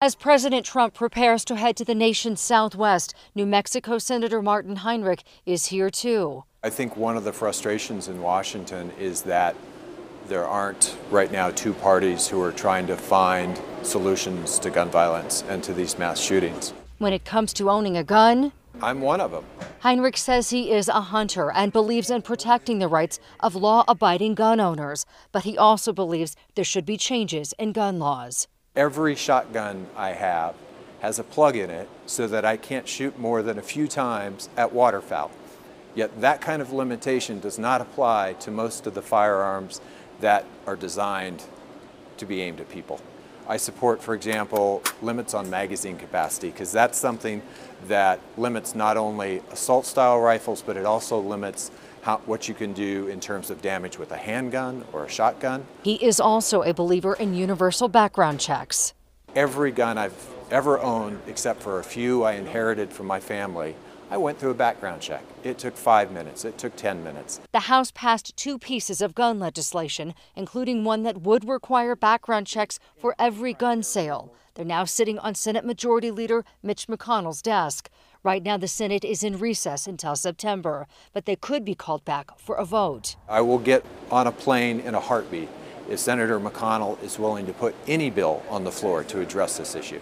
As President Trump prepares to head to the nation's southwest, New Mexico Senator Martin Heinrich is here too. I think one of the frustrations in Washington is that there aren't right now two parties who are trying to find solutions to gun violence and to these mass shootings. When it comes to owning a gun, I'm one of them. Heinrich says he is a hunter and believes in protecting the rights of law-abiding gun owners, but he also believes there should be changes in gun laws. Every shotgun I have has a plug in it so that I can't shoot more than a few times at waterfowl. Yet that kind of limitation does not apply to most of the firearms that are designed to be aimed at people. I support, for example, limits on magazine capacity, because that's something that limits not only assault-style rifles, but it also limits what you can do in terms of damage with a handgun or a shotgun. He is also a believer in universal background checks. Every gun I've ever owned, except for a few I inherited from my family, I went through a background check. It took 5 minutes. It took 10 minutes. The House passed 2 pieces of gun legislation, including one that would require background checks for every gun sale. They're now sitting on Senate Majority Leader Mitch McConnell's desk. Right now, the Senate is in recess until September, but they could be called back for a vote. I will get on a plane in a heartbeat if Senator McConnell is willing to put any bill on the floor to address this issue.